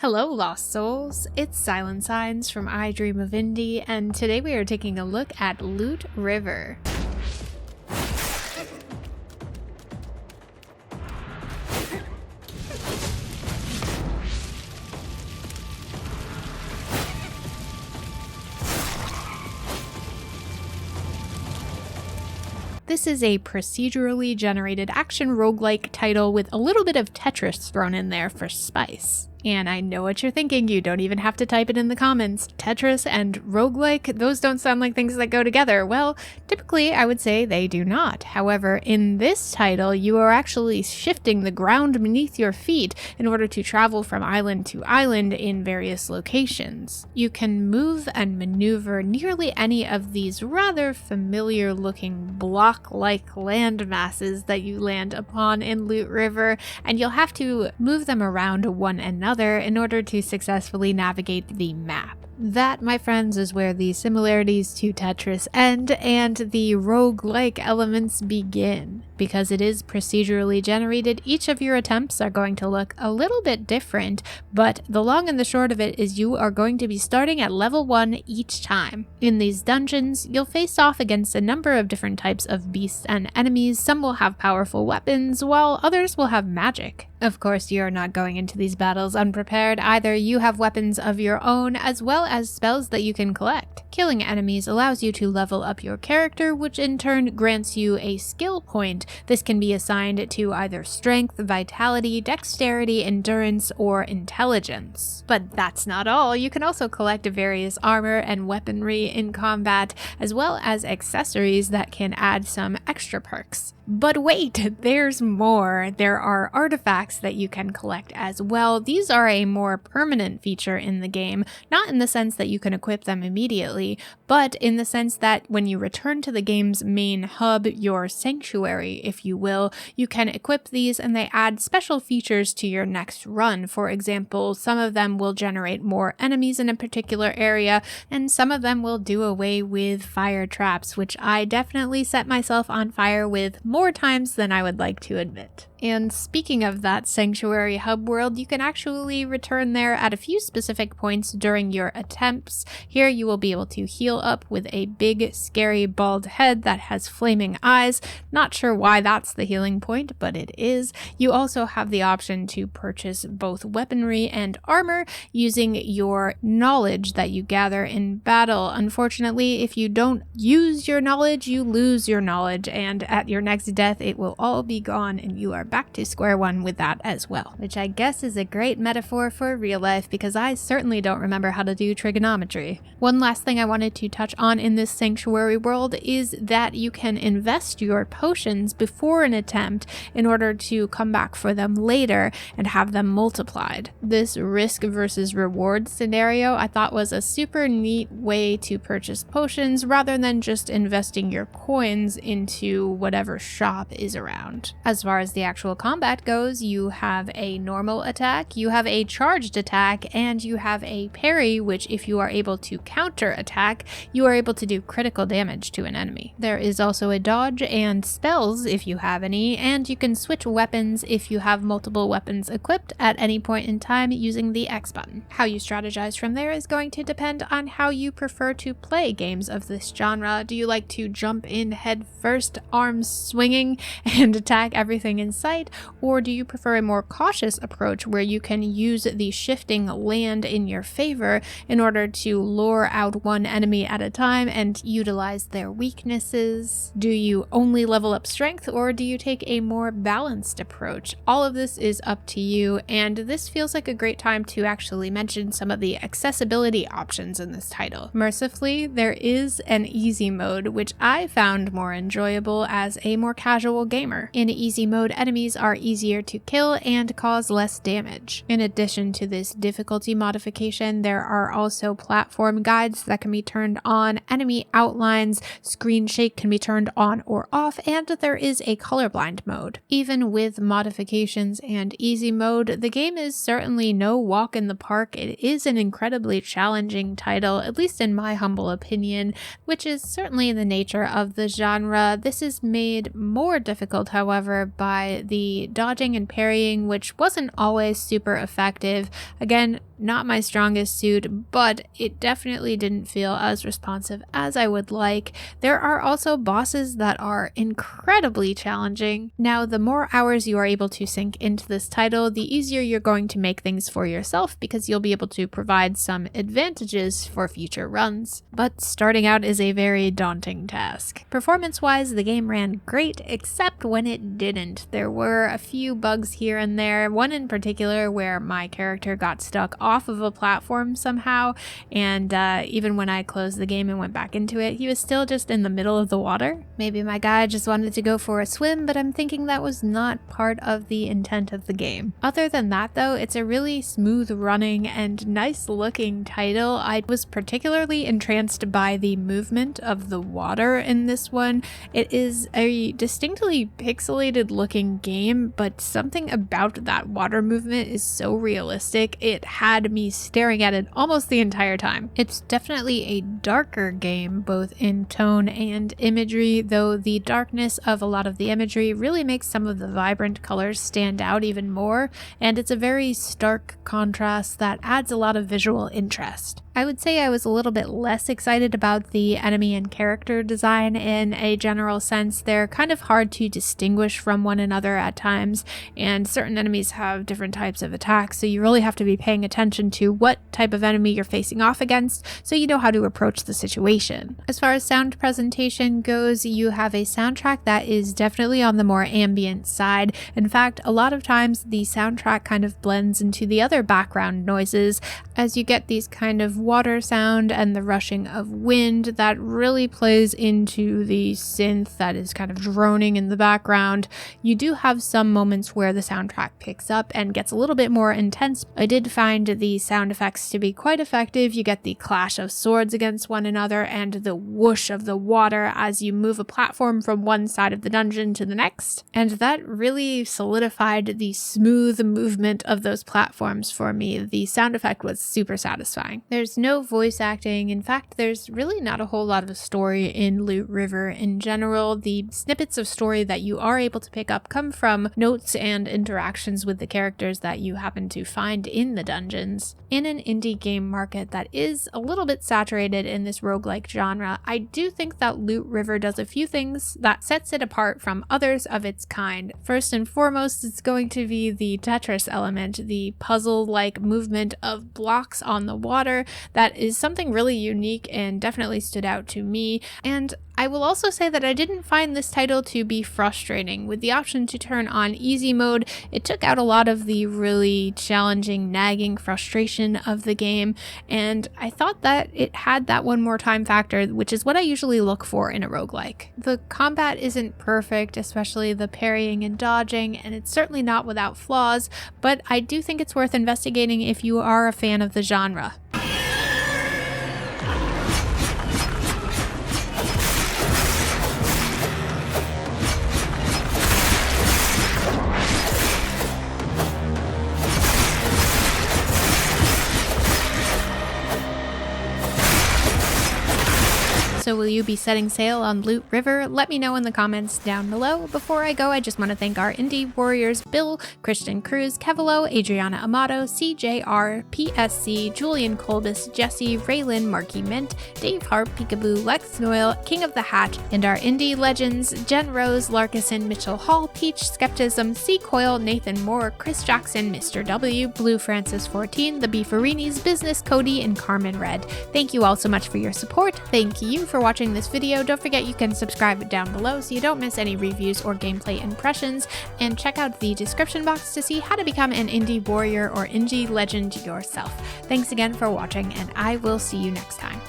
Hello, Lost Souls! It's Silent Signs from I Dream of Indie, and today we are taking a look at Loot River. This is a procedurally generated action roguelike title with a little bit of Tetris thrown in there for spice. And I know what you're thinking, you don't even have to type it in the comments. Tetris and roguelike, those don't sound like things that go together. Well, typically I would say they do not. However, in this title, you are actually shifting the ground beneath your feet in order to travel from island to island in various locations. You can move and maneuver nearly any of these rather familiar looking block-like land masses that you land upon in Loot River, and you'll have to move them around one another in order to successfully navigate the map. That, my friends, is where the similarities to Tetris end and the roguelike elements begin. Because it is procedurally generated, each of your attempts are going to look a little bit different, but the long and the short of it is you are going to be starting at level 1 each time. In these dungeons, you'll face off against a number of different types of beasts and enemies. Some will have powerful weapons, while others will have magic. Of course, you're not going into these battles unprepared either. You have weapons of your own, as well as spells that you can collect. Killing enemies allows you to level up your character, which in turn grants you a skill point. This can be assigned to either strength, vitality, dexterity, endurance, or intelligence. But that's not all. You can also collect various armor and weaponry in combat, as well as accessories that can add some extra perks. But wait, there's more. There are artifacts that you can collect as well. These are a more permanent feature in the game, not in the sense that you can equip them immediately, but in the sense that when you return to the game's main hub, your sanctuary, if you will, you can equip these and they add special features to your next run. For example, some of them will generate more enemies in a particular area, and some of them will do away with fire traps, which I definitely set myself on fire with more times than I would like to admit. And speaking of that sanctuary hub world, you can actually return there at a few specific points during your attempts. Here you will be able to heal up with a big, scary, bald head that has flaming eyes. Not sure why that's the healing point, but it is. You also have the option to purchase both weaponry and armor using your knowledge that you gather in battle. Unfortunately, if you don't use your knowledge, you lose your knowledge, and at your next death, it will all be gone and you are back to square one with that as well, which I guess is a great metaphor for real life because I certainly don't remember how to do trigonometry. One last thing I wanted to touch on in this sanctuary world is that you can invest your potions before an attempt in order to come back for them later and have them multiplied. This risk versus reward scenario I thought was a super neat way to purchase potions rather than just investing your coins into whatever shop is around. As far as the actual combat goes, you have a normal attack, you have a charged attack, and you have a parry, which if you are able to counter attack, you are able to do critical damage to an enemy. There is also a dodge and spells if you have any, and you can switch weapons if you have multiple weapons equipped at any point in time using the X button. How you strategize from there is going to depend on how you prefer to play games of this genre. Do you like to jump in head first, arms swinging, and attack everything in sight? Or do you prefer a more cautious approach where you can use the shifting land in your favor in order to lure out one enemy at a time and utilize their weaknesses? Do you only level up strength, or do you take a more balanced approach? All of this is up to you, and this feels like a great time to actually mention some of the accessibility options in this title. Mercifully, there is an easy mode, which I found more enjoyable as a more casual gamer. In easy mode, enemies are easier to kill and cause less damage. In addition to this difficulty modification, there are also platform guides that can be turned on, enemy outlines, screen shake can be turned on or off, and there is a colorblind mode. Even with modifications and easy mode, the game is certainly no walk in the park. It is an incredibly challenging title, at least in my humble opinion, which is certainly the nature of the genre. This is made more difficult, however, by the dodging and parrying, which wasn't always super effective. Again, not my strongest suit, but it definitely didn't feel as responsive as I would like. There are also bosses that are incredibly challenging. Now, the more hours you are able to sink into this title, the easier you're going to make things for yourself because you'll be able to provide some advantages for future runs. But starting out is a very daunting task. Performance-wise, the game ran great, except when it didn't. There were a few bugs here and there, one in particular where my character got stuck off of a platform somehow, and even when I closed the game and went back into it, he was still just in the middle of the water. Maybe my guy just wanted to go for a swim, but I'm thinking that was not part of the intent of the game. Other than that though, it's a really smooth running and nice looking title. I was particularly entranced by the movement of the water in this one. It is a distinctly pixelated looking game, but something about that water movement is so realistic, it had me staring at it almost the entire time. It's definitely a darker game, both in tone and imagery, though the darkness of a lot of the imagery really makes some of the vibrant colors stand out even more, and it's a very stark contrast that adds a lot of visual interest. I would say I was a little bit less excited about the enemy and character design in a general sense. They're kind of hard to distinguish from one another at times, and certain enemies have different types of attacks, so you really have to be paying attention to what type of enemy you're facing off against so you know how to approach the situation. As far as sound presentation goes, you have a soundtrack that is definitely on the more ambient side. In fact, a lot of times the soundtrack kind of blends into the other background noises as you get these kind of water sound and the rushing of wind that really plays into the synth that is kind of droning in the background. You do have some moments where the soundtrack picks up and gets a little bit more intense. I did find the sound effects to be quite effective. You get the clash of swords against one another and the whoosh of the water as you move a platform from one side of the dungeon to the next, and that really solidified the smooth movement of those platforms for me. The sound effect was super satisfying. There's no voice acting. In fact, there's really not a whole lot of story in Loot River in general. The snippets of story that you are able to pick up come from notes and interactions with the characters that you happen to find in the dungeons. In an indie game market that is a little bit saturated in this roguelike genre, I do think that Loot River does a few things that sets it apart from others of its kind. First and foremost, it's going to be the Tetris element, the puzzle-like movement of blocks on the water. That is something really unique and definitely stood out to me. And I will also say that I didn't find this title to be frustrating. With the option to turn on easy mode, it took out a lot of the really challenging, nagging frustration of the game, and I thought that it had that one more time factor, which is what I usually look for in a roguelike. The combat isn't perfect, especially the parrying and dodging, and it's certainly not without flaws, but I do think it's worth investigating if you are a fan of the genre. So will you be setting sail on Loot River? Let me know in the comments down below. Before I go, I just want to thank our indie warriors Bill, Christian Cruz, Kevalo, Adriana Amato, CJR, PSC, Julian Colbus, Jesse, Raylin, Marky Mint, Dave Harp, Peekaboo, Lex Noyle, King of the Hat, and our indie legends Jen Rose, Larkison, Mitchell Hall, Peach, Skepticism, C. Coyle, Nathan Moore, Chris Jackson, Mr. W, Blue Francis 14, The Beefarinis, Business Cody, and Carmen Red. Thank you all so much for your support. Thank you for watching this video. Don't forget you can subscribe down below so you don't miss any reviews or gameplay impressions, and check out the description box to see how to become an indie warrior or indie legend yourself. Thanks again for watching, and I will see you next time.